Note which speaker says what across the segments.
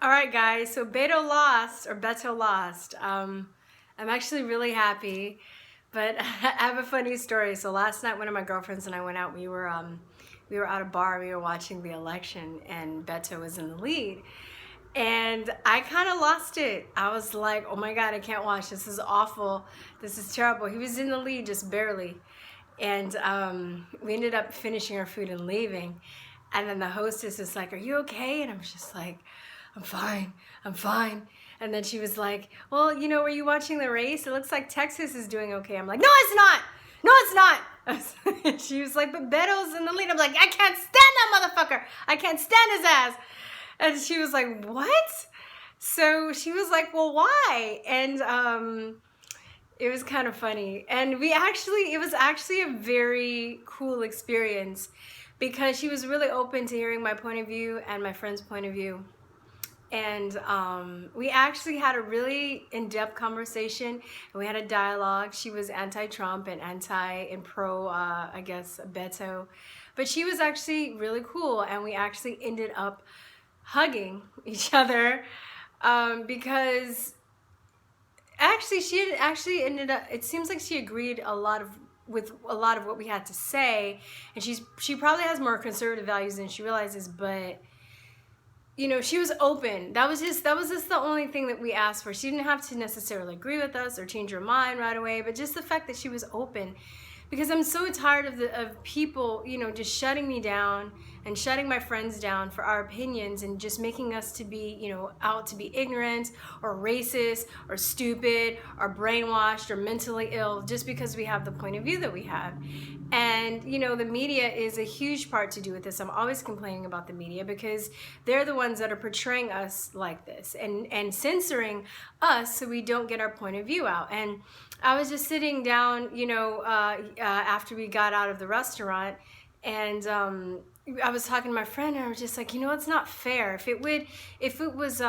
Speaker 1: All right, guys, so Beto lost. I'm actually really happy, but I have a funny story. So last night, one of my girlfriends and I went out. We were at a bar. We were watching the election, and Beto was in the lead. And I kind of lost it. I was like, oh my God, I can't watch. This is awful. This is terrible. He was in the lead, just barely. And we ended up finishing our food and leaving. And then the hostess is like, are you okay? And I'm just like, I'm fine. And then she was like, well, you know, were you watching the race? It looks like Texas is doing okay. I'm like, no, it's not. She was like, but Beto's in the lead. I'm like, I can't stand that motherfucker. I can't stand his ass. And she was like, what? So she was like, well, why? And it was kind of funny. And it was actually a very cool experience because she was really open to hearing my point of view and my friend's point of view. And we actually had a really in-depth conversation, and we had a dialogue. She was anti-Trump and pro, I guess, Beto. But she was actually really cool, and we actually ended up hugging each other because actually she actually ended up, it seems like she agreed with a lot of what we had to say, and she probably has more conservative values than she realizes, but you know, she was open. That was just the only thing that we asked for. She didn't have to necessarily agree with us or change her mind right away, but just the fact that she was open. Because I'm so tired of people, you know, just shutting me down and shutting my friends down for our opinions and just making us to be, you know, out to be ignorant or racist or stupid or brainwashed or mentally ill just because we have the point of view that we have. And, you know, the media is a huge part to do with this. I'm always complaining about the media because they're the ones that are portraying us like this and censoring us so we don't get our point of view out. And I was just sitting down, you know, after we got out of the restaurant, and I was talking to my friend, and I was just like, you know, it's not fair. If it was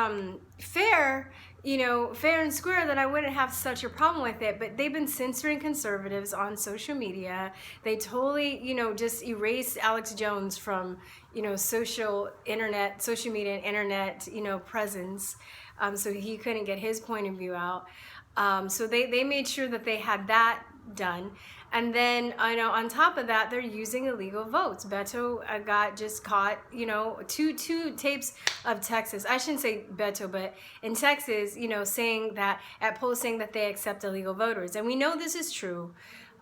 Speaker 1: fair, you know, fair and square, then I wouldn't have such a problem with it. But they've been censoring conservatives on social media. They totally, you know, just erased Alex Jones from, you know, social media and internet, you know, presence. So he couldn't get his point of view out. So they made sure that they had that done. And then, I know, on top of that, they're using illegal votes. Beto got just caught, you know, two tapes of Texas. I shouldn't say Beto, but in Texas, you know, saying that they accept illegal voters. And we know this is true.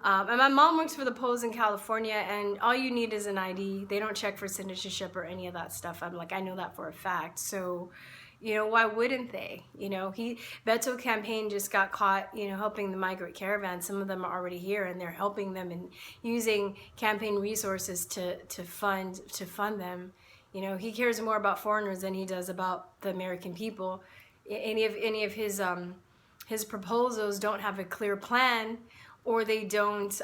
Speaker 1: And my mom works for the polls in California, and all you need is an ID. They don't check for citizenship or any of that stuff. I'm like, I know that for a fact. So, you know, why wouldn't they? You know, Beto campaign just got caught, you know, helping the migrant caravan. Some of them are already here, and they're helping them and using campaign resources to fund them. You know, he cares more about foreigners than he does about the American people. Any of his proposals don't have a clear plan, or they don't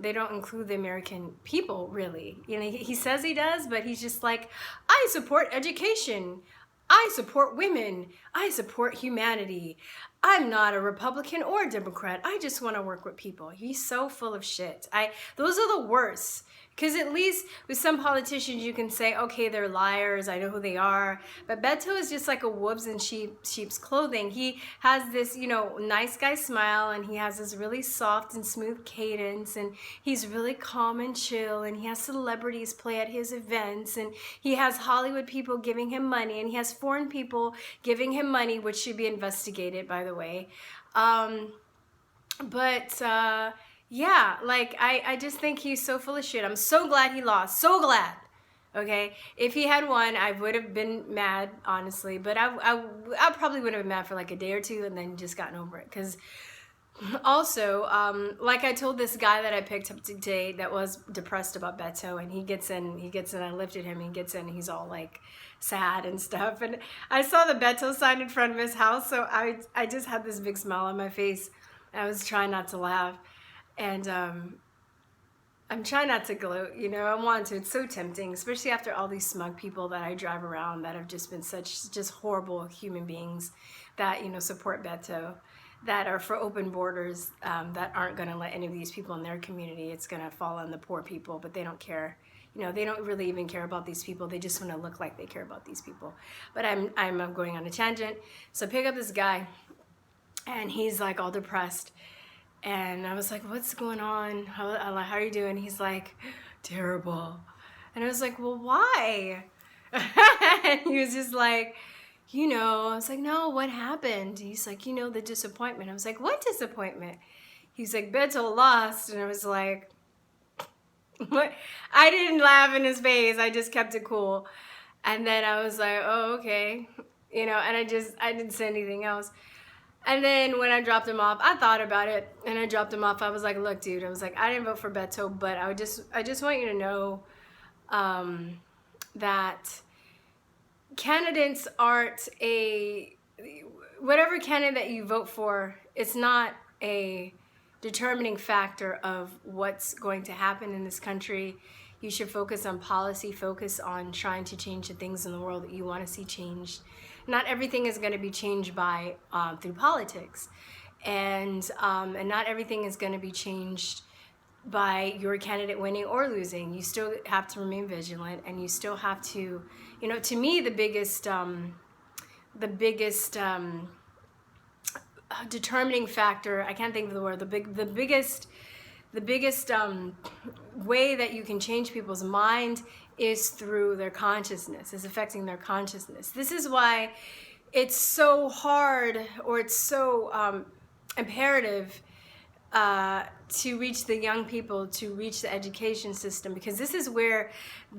Speaker 1: include the American people, really. You know, he says he does, but he's just like, I support education. I support women. I support humanity. I'm not a Republican or a Democrat. I just want to work with people. He's so full of shit. Those are the worst. Because at least with some politicians you can say, okay, they're liars, I know who they are. But Beto is just like a wolves in sheep's clothing. He has this, you know, nice guy smile, and he has this really soft and smooth cadence, and he's really calm and chill, and he has celebrities play at his events, and he has Hollywood people giving him money, and he has foreign people giving him money, which should be investigated, by the way. Yeah, like, I just think he's so full of shit. I'm so glad he lost. So glad. Okay? If he had won, I would have been mad, honestly. But I probably would have been mad for like a day or two and then just gotten over it. Because also, like I told this guy that I picked up today that was depressed about Beto, and he gets in, I lifted him, he gets in, he's all like sad and stuff. And I saw the Beto sign in front of his house, so I just had this big smile on my face. I was trying not to laugh. And I'm trying not to gloat, you know, I want to. It's so tempting, especially after all these smug people that I drive around that have just been just horrible human beings that, you know, support Beto, that are for open borders, that aren't going to let any of these people in their community. It's going to fall on the poor people, but they don't care. You know, they don't really even care about these people. They just want to look like they care about these people. But I'm going on a tangent. So I pick up this guy, and he's like all depressed. And I was like, what's going on? How are you doing? He's like, terrible. And I was like, well, why? And he was just like, you know. I was like, no, what happened? He's like, you know, the disappointment. I was like, what disappointment? He's like, Beto lost. And I was like, what? I didn't laugh in his face. I just kept it cool. And then I was like, oh, okay. You know, and I didn't say anything else. And then when I dropped him off, I thought about it, and I dropped him off. I was like, look, dude, I was like, I didn't vote for Beto, but I just want you to know that candidates aren't whatever candidate that you vote for, it's not a determining factor of what's going to happen in this country. You should focus on policy, focus on trying to change the things in the world that you want to see changed. Not everything is going to be changed by through politics, and not everything is going to be changed by your candidate winning or losing. You still have to remain vigilant, and you still have to, you know, to me, the biggest determining factor, I can't think of the word, the biggest way that you can change people's mind is through their consciousness, is affecting their consciousness. This is why it's so hard, or it's so imperative to reach the young people, to reach the education system, because this is where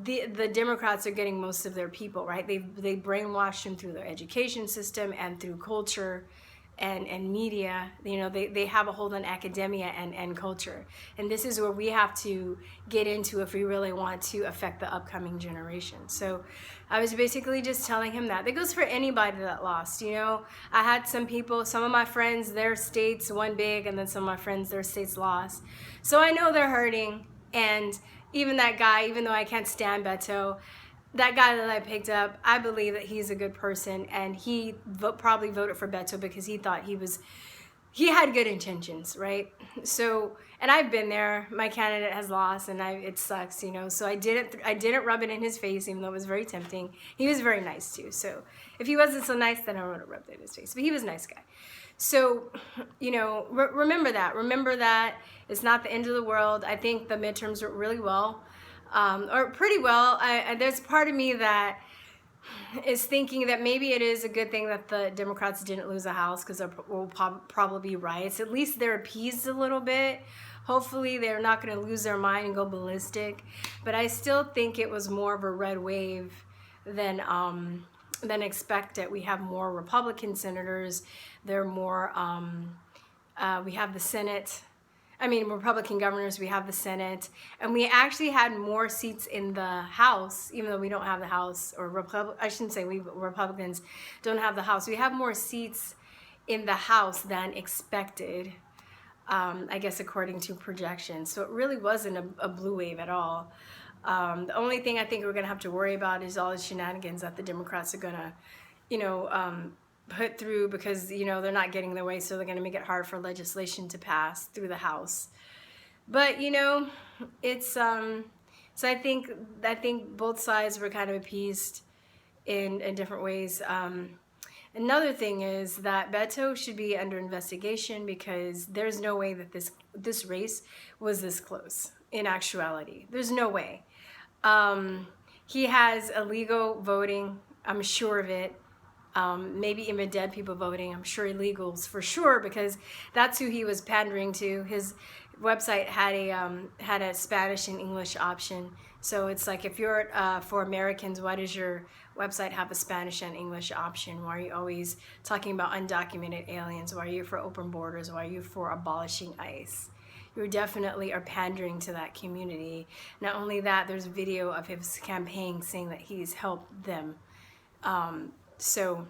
Speaker 1: the Democrats are getting most of their people, right? They brainwash them through their education system and through culture and media. You know, they have a hold on academia and culture. And this is where we have to get into if we really want to affect the upcoming generation. So I was basically just telling him that. That goes for anybody that lost, you know. I had some people, some of my friends, their states won big, and then some of my friends, their states lost. So I know they're hurting. And even that guy, even though I can't stand Beto, that guy that I picked up, I believe that he's a good person, and he probably voted for Beto because he thought he had good intentions, right? So, and I've been there. My candidate has lost, and it sucks, you know. So I didn't rub it in his face, even though it was very tempting. He was very nice too. So if he wasn't so nice, then I would have rubbed it in his face. But he was a nice guy. So, you know, remember that. Remember that it's not the end of the world. I think the midterms went really well. Or pretty well. There's part of me that is thinking that maybe it is a good thing that the Democrats didn't lose a house, because there will probably be riots. At least they're appeased a little bit. Hopefully they're not going to lose their mind and go ballistic. But I still think it was more of a red wave than expected. We have more Republican senators. They're more. We have the Senate. Republican governors, we have the Senate, and we actually had more seats in the House, even though we don't have the House, or I shouldn't say we Republicans don't have the House. We have more seats in the House than expected, I guess, according to projections. So it really wasn't a blue wave at all. The only thing I think we're going to have to worry about is all the shenanigans that the Democrats are going to, put through, because, you know, they're not getting their way, so they're going to make it hard for legislation to pass through the House. But, you know, it's so I think both sides were kind of appeased in different ways. Another thing is that Beto should be under investigation, because there's no way that this race was this close in actuality. There's no way. He has illegal voting, I'm sure of it. Maybe even dead people voting. I'm sure illegals for sure, because that's who he was pandering to. His website had a Spanish and English option. So it's like, if you're for Americans, why does your website have a Spanish and English option? Why are you always talking about undocumented aliens? Why are you for open borders? Why are you for abolishing ICE? You definitely are pandering to that community. Not only that, there's a video of his campaign saying that he's helped them. So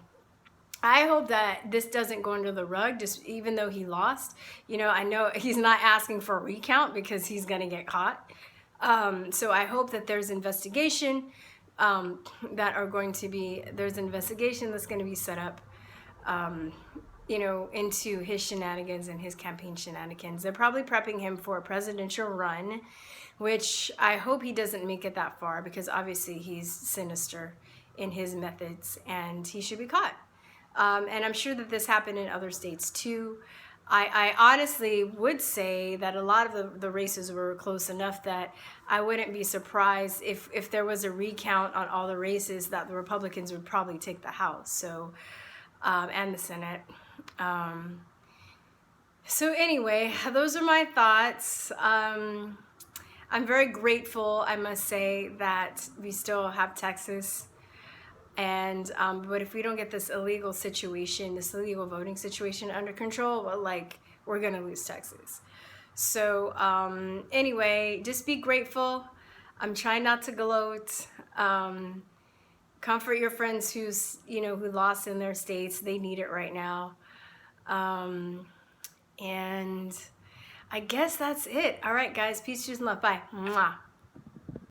Speaker 1: I hope that this doesn't go under the rug, just even though he lost. You know, I know he's not asking for a recount because he's going to get caught. So I hope that there's investigation there's an investigation that's going to be set up, into his shenanigans and his campaign shenanigans. They're probably prepping him for a presidential run, which I hope he doesn't make it that far, because obviously he's sinister in his methods and he should be caught. And I'm sure that this happened in other states too. I honestly would say that a lot of the races were close enough that I wouldn't be surprised if there was a recount on all the races, that the Republicans would probably take the House, so and the Senate. So anyway, those are my thoughts. I'm very grateful, I must say, that we still have Texas. And but if we don't get this illegal situation, this illegal voting situation under control, well, like, we're gonna lose Texas. So anyway, just be grateful. I'm trying not to gloat. Comfort your friends who lost in their states. They need it right now. And I guess that's it. All right, guys. Peace, juice, and love. Bye. Mwah.